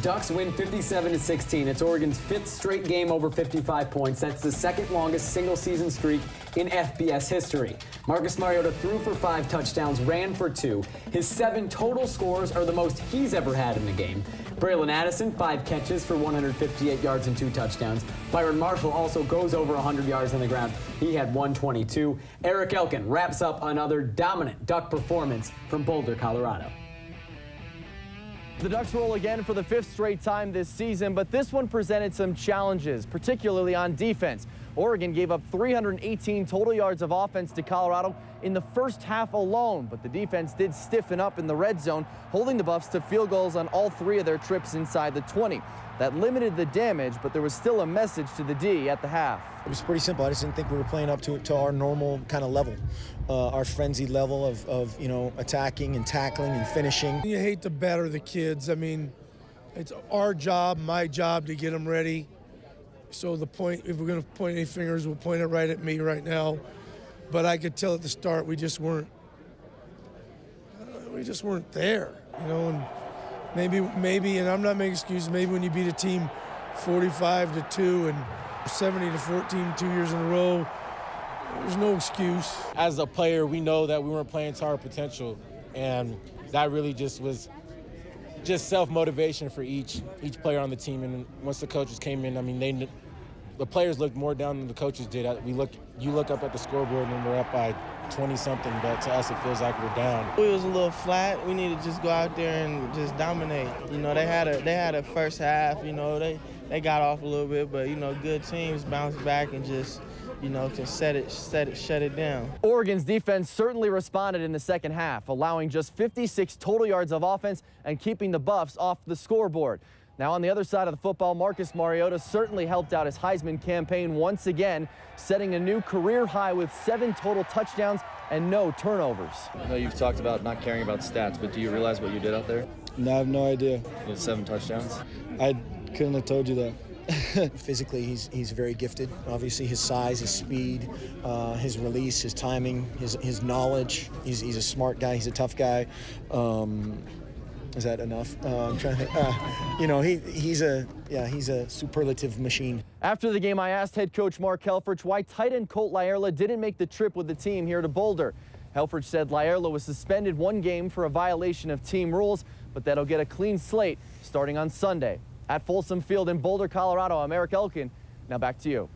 Ducks win 57-16. It's Oregon's 5th straight game over 55 points. That's the second longest single-season streak in FBS history. Marcus Mariota threw for 5 touchdowns, ran for 2. His 7 total scores are the most he's ever had in the game. Braylon Addison, 5 catches for 158 yards and 2 touchdowns. Byron Marshall also goes over 100 yards on the ground. He had 122. Erik Elken wraps up another dominant Duck performance from Boulder, Colorado. The Ducks roll again for the 5th straight time this season, but this one presented some challenges, particularly on defense. Oregon gave up 318 total yards of offense to Colorado in the first half alone, but the defense did stiffen up in the red zone, holding the Buffs to field goals on all 3 of their trips inside the 20. That limited the damage, but there was still a message to the D at the half. It was pretty simple. I just didn't think we were playing up to our normal kind of level, our frenzied level of attacking and tackling and finishing. You hate to batter the kids. I mean, it's our job, my job to get them ready. So the point, if we're going to point any fingers, we'll point it right at me right now. But I could tell at the start we just weren't there, you know. And maybe, and I'm not making excuses. Maybe when you beat a team 45-2 and 70-14 2 years in a row, there's no excuse. As a player, we know that we weren't playing to our potential, and that really just was just self-motivation for each player on the team. And once the coaches came in, I mean, the players looked more down than the coaches did. You look up at the scoreboard and we're up by 20-something, but to us it feels like we're down. We was a little flat. We need to just go out there and just dominate. You know, they had a first half. You know, they got off a little bit, but you know, good teams bounce back and just, you know, can shut it down. Oregon's defense certainly responded in the second half, allowing just 56 total yards of offense and keeping the Buffs off the scoreboard. Now on the other side of the football, Marcus Mariota certainly helped out his Heisman campaign once again, setting a new career high with 7 total touchdowns and no turnovers. I know you've talked about not caring about stats, but do you realize what you did out there? No, I have no idea. You had 7 touchdowns? I couldn't have told you that. Physically, he's very gifted. Obviously, his size, his speed, his release, his timing, his knowledge. He's a smart guy. He's a tough guy. Is that enough? I'm trying to think. You know, he's a superlative machine. After the game, I asked head coach Mark Helfrich why tight end Colt Laierla didn't make the trip with the team here to Boulder. Helfrich said Laierla was suspended 1 game for a violation of team rules, but that'll get a clean slate starting on Sunday. At Folsom Field in Boulder, Colorado, I'm Erik Elken. Now back to you.